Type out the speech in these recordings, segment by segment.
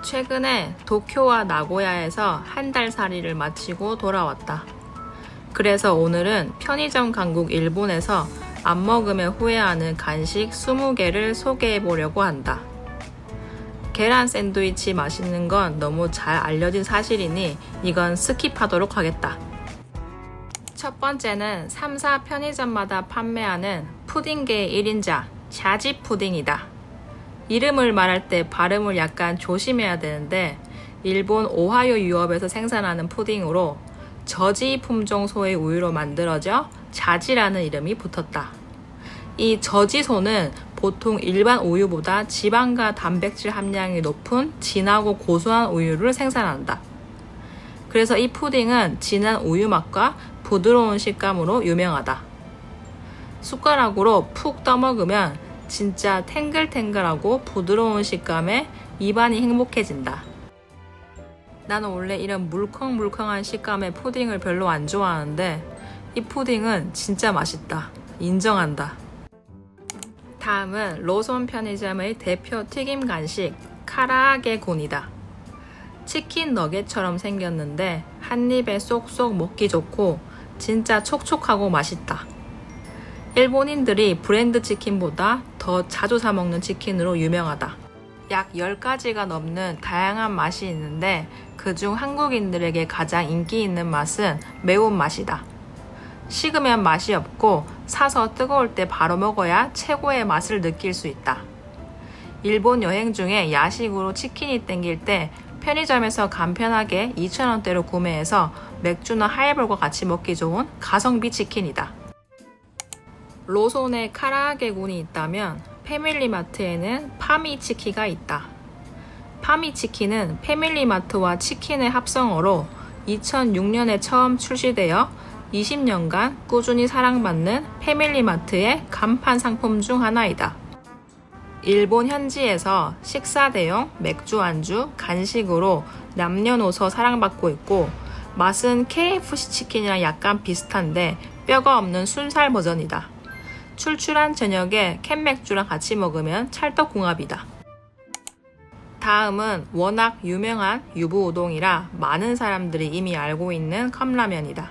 최근에 도쿄와 나고야에서 한 달 살이를 마치고 돌아왔다. 그래서 오늘은 편의점 강국 일본에서 안 먹으면 후회하는 간식 20개를 소개해 보려고 한다. 계란 샌드위치 맛있는 건 너무 잘 알려진 사실이니 이건 스킵하도록 하겠다. 첫 번째는 3, 4 편의점마다 판매하는 푸딩계의 1인자, 샤지 푸딩이다. 이름을 말할 때 발음을 약간 조심해야 되는데 일본 오하이오 유업에서 생산하는 푸딩으로 저지 품종소의 우유로 만들어져 자지라는 이름이 붙었다. 이 저지소는 보통 일반 우유보다 지방과 단백질 함량이 높은 진하고 고소한 우유를 생산한다. 그래서 이 푸딩은 진한 우유 맛과 부드러운 식감으로 유명하다. 숟가락으로 푹 떠먹으면 진짜 탱글탱글하고 부드러운 식감에 입안이 행복해진다. 나는 원래 이런 물컹물컹한 식감의 푸딩을 별로 안 좋아하는데 이 푸딩은 진짜 맛있다. 인정한다. 다음은 로손 편의점의 대표 튀김 간식 카라아게 곤이다. 치킨 너겟처럼 생겼는데 한 입에 쏙쏙 먹기 좋고 진짜 촉촉하고 맛있다. 일본인들이 브랜드 치킨보다 더 자주 사 먹는 치킨으로 유명하다. 약 10가지가 넘는 다양한 맛이 있는데 그중 한국인들에게 가장 인기 있는 맛은 매운맛이다. 식으면 맛이 없고 사서 뜨거울 때 바로 먹어야 최고의 맛을 느낄 수 있다. 일본 여행 중에 야식으로 치킨이 땡길 때 편의점에서 간편하게 2,000원대로 구매해서 맥주나 하이볼과 같이 먹기 좋은 가성비 치킨이다. 로손에 카라아게 군이 있다면 패밀리마트에는 파미치키가 있다. 파미치키는 패밀리마트와 치킨의 합성어로 2006년에 처음 출시되어 20년간 꾸준히 사랑받는 패밀리마트의 간판 상품 중 하나이다. 일본 현지에서 식사 대용, 맥주 안주, 간식으로 남녀노소 사랑받고 있고 맛은 KFC 치킨이랑 약간 비슷한데 뼈가 없는 순살 버전이다. 출출한 저녁에 캔맥주랑 같이 먹으면 찰떡궁합이다. 다음은 워낙 유명한 유부우동이라 많은 사람들이 이미 알고 있는 컵라면이다.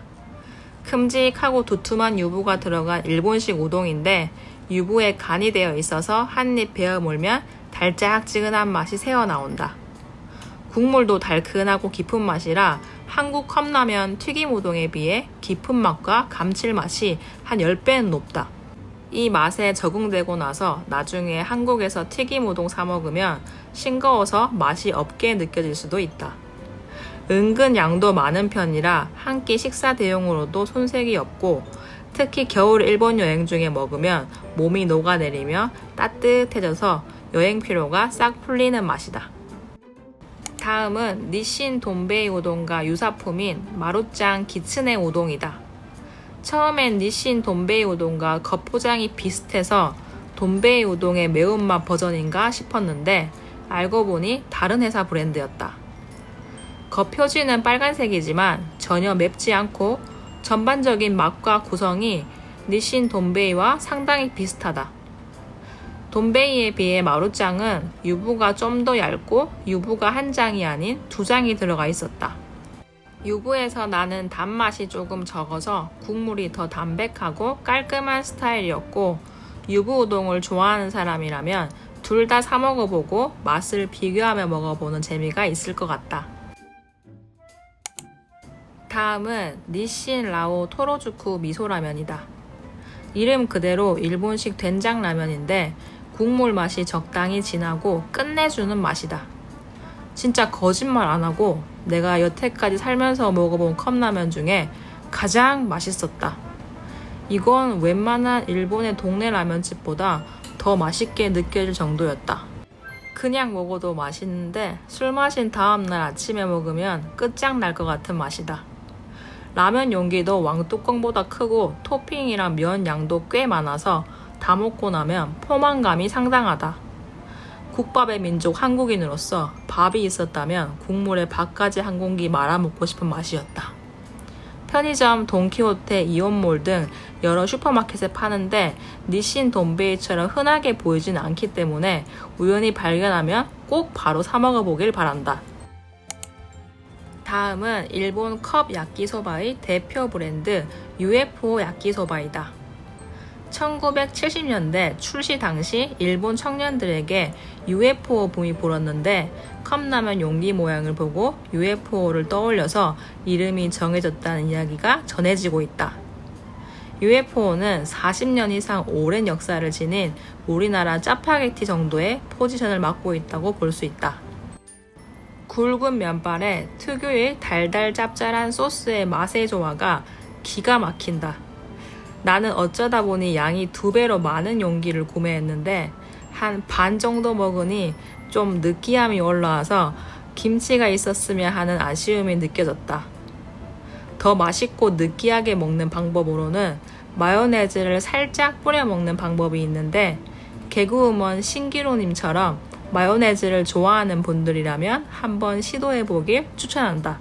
큼직하고 두툼한 유부가 들어간 일본식 우동인데 유부에 간이 되어 있어서 한 입 베어 물면 달짝지근한 맛이 새어나온다. 국물도 달큰하고 깊은 맛이라 한국 컵라면 튀김 우동에 비해 깊은 맛과 감칠맛이 한 10배는 높다. 이 맛에 적응되고 나서 나중에 한국에서 튀김 우동 사 먹으면 싱거워서 맛이 없게 느껴질 수도 있다. 은근 양도 많은 편이라 한 끼 식사 대용으로도 손색이 없고 특히 겨울 일본 여행 중에 먹으면 몸이 녹아내리며 따뜻해져서 여행 피로가 싹 풀리는 맛이다. 다음은 니신 돈베이 우동과 유사품인 마루짱 기츠네 우동이다. 처음엔 니신 돈베이 우동과 겉포장이 비슷해서 돈베이 우동의 매운맛 버전인가 싶었는데 알고 보니 다른 회사 브랜드였다. 겉표지는 빨간색이지만 전혀 맵지 않고 전반적인 맛과 구성이 니신 돈베이와 상당히 비슷하다. 돈베이에 비해 마루짱은 유부가 좀 더 얇고 유부가 한 장이 아닌 2장이 들어가 있었다. 유부에서 나는 단맛이 조금 적어서 국물이 더 담백하고 깔끔한 스타일이었고 유부 우동을 좋아하는 사람이라면 둘 다 사 먹어보고 맛을 비교하며 먹어보는 재미가 있을 것 같다. 다음은 니신 라오 토로주쿠 미소라면이다. 이름 그대로 일본식 된장라면인데 국물 맛이 적당히 진하고 끝내주는 맛이다. 진짜 거짓말 안 하고 내가 여태까지 살면서 먹어본 컵라면 중에 가장 맛있었다. 이건 웬만한 일본의 동네 라면집보다 더 맛있게 느껴질 정도였다. 그냥 먹어도 맛있는데 술 마신 다음날 아침에 먹으면 끝장날 것 같은 맛이다. 라면 용기도 왕뚜껑보다 크고 토핑이랑 면 양도 꽤 많아서 다 먹고 나면 포만감이 상당하다. 국밥의 민족 한국인으로서 밥이 있었다면 국물에 밥까지 한 공기 말아 먹고 싶은 맛이었다. 편의점, 돈키호테, 이온몰 등 여러 슈퍼마켓에 파는데 니신 돈베이처럼 흔하게 보이진 않기 때문에 우연히 발견하면 꼭 바로 사 먹어보길 바란다. 다음은 일본 컵 야끼소바의 대표 브랜드 UFO 야끼소바이다. 1970년대 출시 당시 일본 청년들에게 UFO 붐이 불었는데 컵라면 용기 모양을 보고 UFO를 떠올려서 이름이 정해졌다는 이야기가 전해지고 있다. UFO는 40년 이상 오랜 역사를 지닌 우리나라 짜파게티 정도의 포지션을 맡고 있다고 볼 수 있다. 굵은 면발에 특유의 달달 짭짤한 소스의 맛의 조화가 기가 막힌다. 나는 어쩌다 보니 양이 2배로 많은 용기를 구매했는데 한 반 정도 먹으니 좀 느끼함이 올라와서 김치가 있었으면 하는 아쉬움이 느껴졌다. 더 맛있고 느끼하게 먹는 방법으로는 마요네즈를 살짝 뿌려 먹는 방법이 있는데 개그우먼 신기루님처럼 마요네즈를 좋아하는 분들이라면 한번 시도해보길 추천한다.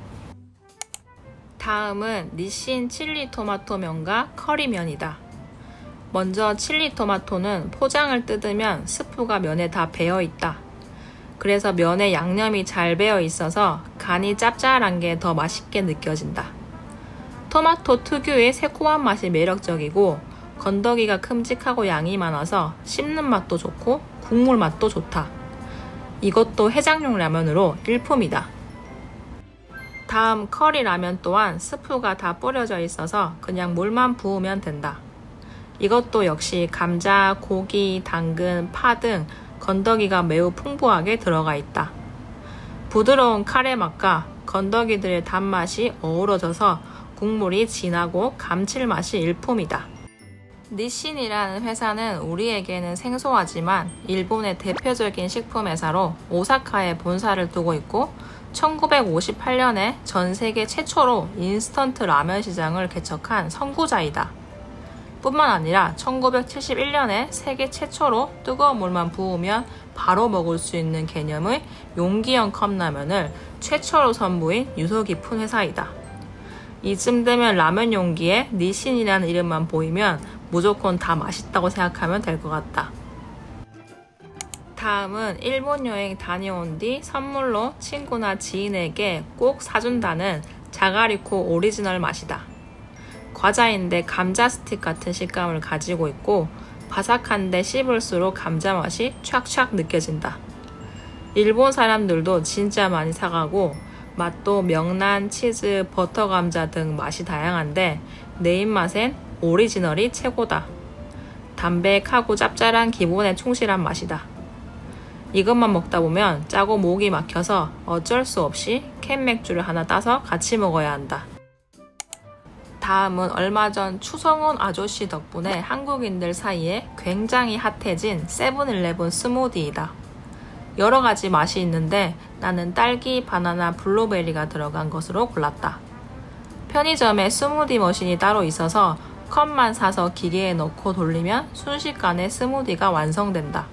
다음은 니신 칠리 토마토 면과 커리 면이다. 먼저 칠리 토마토는 포장을 뜯으면 스프가 면에 다 배어 있다. 그래서 면에 양념이 잘 배어 있어서 간이 짭짤한 게 더 맛있게 느껴진다. 토마토 특유의 새콤한 맛이 매력적이고 건더기가 큼직하고 양이 많아서 씹는 맛도 좋고 국물 맛도 좋다. 이것도 해장용 라면으로 일품이다. 다음 커리 라면 또한 스프가 다 뿌려져 있어서 그냥 물만 부으면 된다. 이것도 역시 감자, 고기, 당근, 파 등 건더기가 매우 풍부하게 들어가 있다. 부드러운 카레 맛과 건더기들의 단맛이 어우러져서 국물이 진하고 감칠맛이 일품이다. 니신이라는 회사는 우리에게는 생소하지만 일본의 대표적인 식품회사로 오사카에 본사를 두고 있고 1958년에 전 세계 최초로 인스턴트 라면 시장을 개척한 선구자이다. 뿐만 아니라 1971년에 세계 최초로 뜨거운 물만 부으면 바로 먹을 수 있는 개념의 용기형 컵라면을 최초로 선보인 유서 깊은 회사이다. 이쯤 되면 라면 용기에 니신이라는 이름만 보이면 무조건 다 맛있다고 생각하면 될 것 같다. 다음은 일본 여행 다녀온 뒤 선물로 친구나 지인에게 꼭 사준다는 자가리코 오리지널 맛이다. 과자인데 감자 스틱 같은 식감을 가지고 있고 바삭한데 씹을수록 감자 맛이 촥촥 느껴진다. 일본 사람들도 진짜 많이 사가고 맛도 명란, 치즈, 버터 감자 등 맛이 다양한데 내 입맛엔 오리지널이 최고다. 담백하고 짭짤한 기본에 충실한 맛이다. 이것만 먹다 보면 짜고 목이 막혀서 어쩔 수 없이 캔 맥주를 하나 따서 같이 먹어야 한다. 다음은 얼마 전 추성훈 아저씨 덕분에 한국인들 사이에 굉장히 핫해진 세븐일레븐 스무디이다. 여러 가지 맛이 있는데 나는 딸기, 바나나, 블루베리가 들어간 것으로 골랐다. 편의점에 스무디 머신이 따로 있어서 컵만 사서 기계에 넣고 돌리면 순식간에 스무디가 완성된다.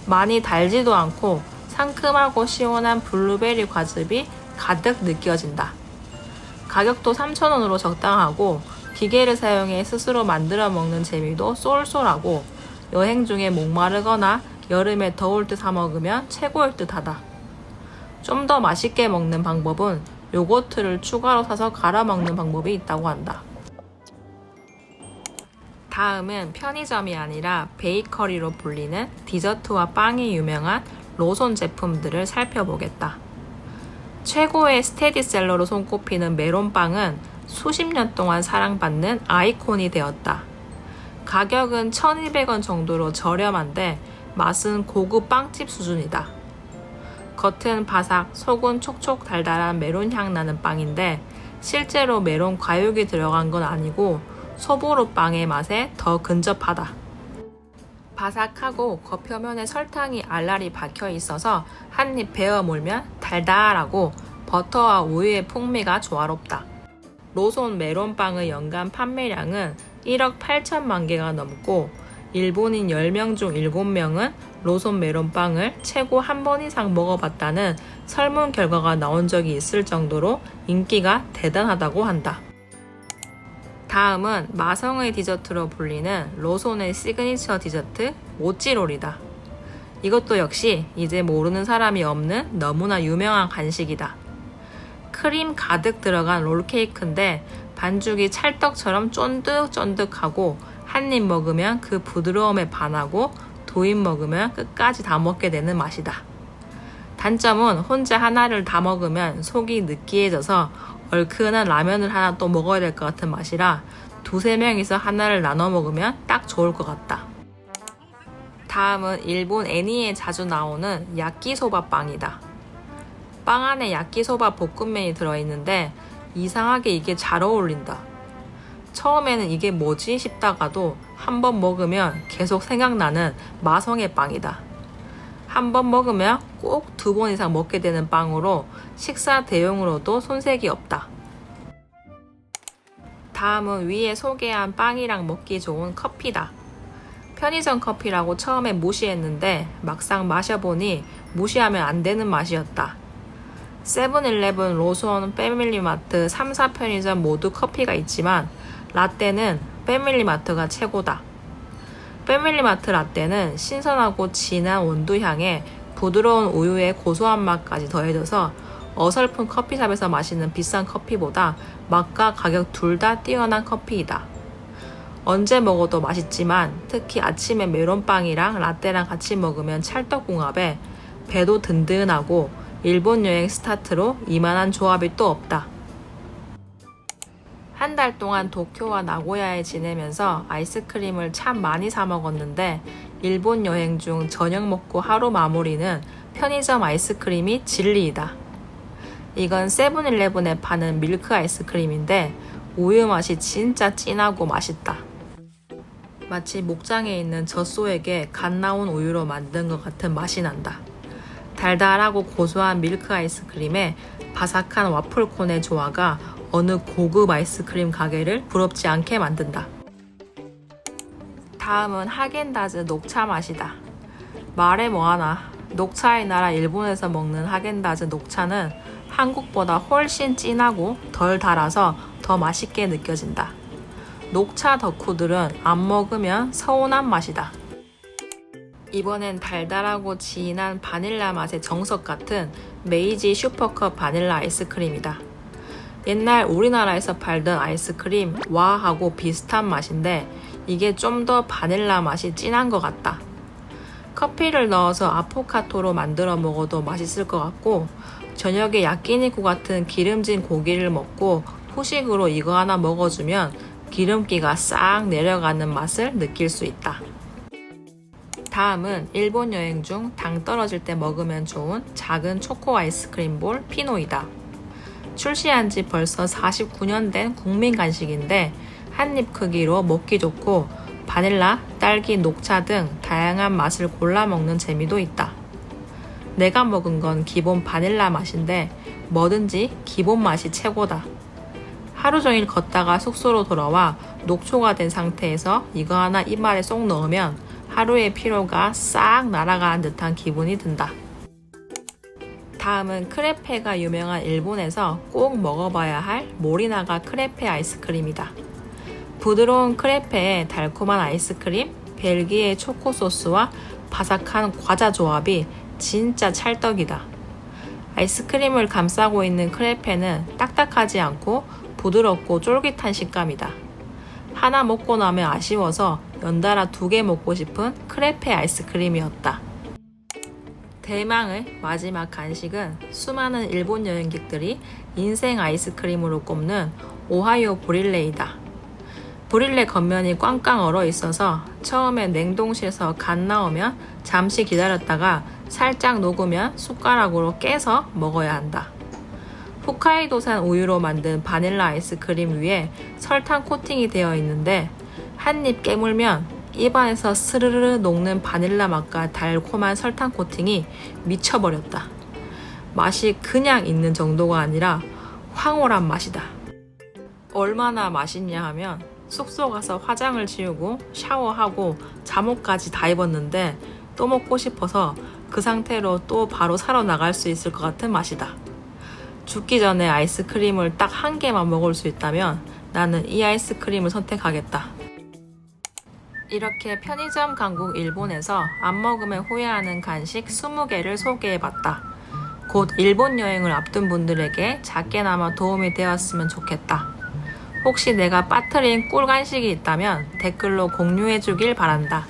많이 달지도 않고 상큼하고 시원한 블루베리 과즙이 가득 느껴진다. 가격도 3,000원으로 적당하고 기계를 사용해 스스로 만들어 먹는 재미도 쏠쏠하고 여행 중에 목마르거나 여름에 더울 때 사 먹으면 최고일 듯하다. 좀 더 맛있게 먹는 방법은 요거트를 추가로 사서 갈아 먹는 방법이 있다고 한다. 다음은 편의점이 아니라 베이커리로 불리는 디저트와 빵이 유명한 로손 제품들을 살펴보겠다. 최고의 스테디셀러로 손꼽히는 메론빵은 수십 년 동안 사랑받는 아이콘이 되었다. 가격은 1,200원 정도로 저렴한데 맛은 고급 빵집 수준이다. 겉은 바삭, 속은 촉촉 달달한 메론 향 나는 빵인데 실제로 메론 과육이 들어간 건 아니고 소보루 빵의 맛에 더 근접하다. 바삭하고 겉표면에 설탕이 알알이 박혀 있어서 한 입 베어 물면 달달하고 버터와 우유의 풍미가 조화롭다. 로손 메론빵의 연간 판매량은 1억 8천만 개가 넘고 일본인 10명 중 7명은 로손 메론빵을 최고 한 번 이상 먹어봤다는 설문 결과가 나온 적이 있을 정도로 인기가 대단하다고 한다. 다음은 마성의 디저트로 불리는 로손의 시그니처 디저트 모찌롤이다. 이것도 역시 이제 모르는 사람이 없는 너무나 유명한 간식이다. 크림 가득 들어간 롤케이크인데 반죽이 찰떡처럼 쫀득쫀득하고 한 입 먹으면 그 부드러움에 반하고 두 입 먹으면 끝까지 다 먹게 되는 맛이다. 단점은 혼자 하나를 다 먹으면 속이 느끼해져서 얼큰한 라면을 하나 또 먹어야 될 것 같은 맛이라 두세 명이서 하나를 나눠 먹으면 딱 좋을 것 같다. 다음은 일본 애니에 자주 나오는 야끼소바 빵이다. 빵 안에 야끼소바 볶음면이 들어있는데 이상하게 이게 잘 어울린다. 처음에는 이게 뭐지 싶다가도 한번 먹으면 계속 생각나는 마성의 빵이다. 한번 먹으면 꼭 2번 이상 먹게 되는 빵으로 식사 대용으로도 손색이 없다. 다음은 위에 소개한 빵이랑 먹기 좋은 커피다. 편의점 커피라고 처음에 무시했는데 막상 마셔보니 무시하면 안 되는 맛이었다. 세븐일레븐, 로손, 패밀리마트 3사 편의점 모두 커피가 있지만 라떼는 패밀리마트가 최고다. 패밀리마트 라떼는 신선하고 진한 원두향에 부드러운 우유의 고소한 맛까지 더해져서 어설픈 커피숍에서 마시는 비싼 커피보다 맛과 가격 둘 다 뛰어난 커피이다. 언제 먹어도 맛있지만 특히 아침에 메론빵이랑 라떼랑 같이 먹으면 찰떡궁합에 배도 든든하고 일본 여행 스타트로 이만한 조합이 또 없다. 한 달 동안 도쿄와 나고야에 지내면서 아이스크림을 참 많이 사 먹었는데 일본 여행 중 저녁 먹고 하루 마무리는 편의점 아이스크림이 진리이다. 이건 세븐일레븐에 파는 밀크 아이스크림인데 우유 맛이 진짜 진하고 맛있다. 마치 목장에 있는 젖소에게 갓 나온 우유로 만든 것 같은 맛이 난다. 달달하고 고소한 밀크 아이스크림에 바삭한 와플콘의 조화가 어느 고급 아이스크림 가게를 부럽지 않게 만든다. 다음은 하겐다즈 녹차 맛이다. 말해 뭐하나. 녹차의 나라 일본에서 먹는 하겐다즈 녹차는 한국보다 훨씬 진하고 덜 달아서 더 맛있게 느껴진다. 녹차 덕후들은 안 먹으면 서운한 맛이다. 이번엔 달달하고 진한 바닐라 맛의 정석 같은 메이지 슈퍼컵 바닐라 아이스크림이다. 옛날 우리나라에서 팔던 아이스크림 와하고 비슷한 맛인데 이게 좀 더 바닐라 맛이 진한 것 같다. 커피를 넣어서 아포카토로 만들어 먹어도 맛있을 것 같고 저녁에 야끼니쿠 같은 기름진 고기를 먹고 후식으로 이거 하나 먹어주면 기름기가 싹 내려가는 맛을 느낄 수 있다. 다음은 일본 여행 중 당 떨어질 때 먹으면 좋은 작은 초코 아이스크림 볼 피노이다. 출시한 지 벌써 49년 된 국민 간식인데 한입 크기로 먹기 좋고 바닐라, 딸기, 녹차 등 다양한 맛을 골라 먹는 재미도 있다. 내가 먹은 건 기본 바닐라 맛인데 뭐든지 기본 맛이 최고다. 하루 종일 걷다가 숙소로 돌아와 녹초가 된 상태에서 이거 하나 입안에 쏙 넣으면 하루의 피로가 싹 날아가는 듯한 기분이 든다. 다음은 크레페가 유명한 일본에서 꼭 먹어봐야 할 모리나가 크레페 아이스크림이다. 부드러운 크레페에 달콤한 아이스크림, 벨기에 초코 소스와 바삭한 과자 조합이 진짜 찰떡이다. 아이스크림을 감싸고 있는 크레페는 딱딱하지 않고 부드럽고 쫄깃한 식감이다. 하나 먹고 나면 아쉬워서 연달아 2개 먹고 싶은 크레페 아이스크림이었다. 대망의 마지막 간식은 수많은 일본 여행객들이 인생 아이스크림으로 꼽는 오하이오 브릴레이다. 브릴레 겉면이 꽝꽝 얼어 있어서 처음에 냉동실에서 갓 나오면 잠시 기다렸다가 살짝 녹으면 숟가락으로 깨서 먹어야 한다. 홋카이도산 우유로 만든 바닐라 아이스크림 위에 설탕 코팅이 되어 있는데 한 입 깨물면 입안에서 스르르 녹는 바닐라 맛과 달콤한 설탕 코팅이 미쳐버렸다. 맛이 그냥 있는 정도가 아니라 황홀한 맛이다. 얼마나 맛있냐 하면 숙소 가서 화장을 지우고 샤워하고 잠옷까지 다 입었는데 또 먹고 싶어서 그 상태로 또 바로 사러 나갈 수 있을 것 같은 맛이다. 죽기 전에 아이스크림을 딱 한 개만 먹을 수 있다면 나는 이 아이스크림을 선택하겠다. 이렇게 편의점 강국 일본에서 안 먹으면 후회하는 간식 20개를 소개해봤다. 곧 일본 여행을 앞둔 분들에게 작게나마 도움이 되었으면 좋겠다. 혹시 내가 빠뜨린 꿀 간식이 있다면 댓글로 공유해주길 바란다.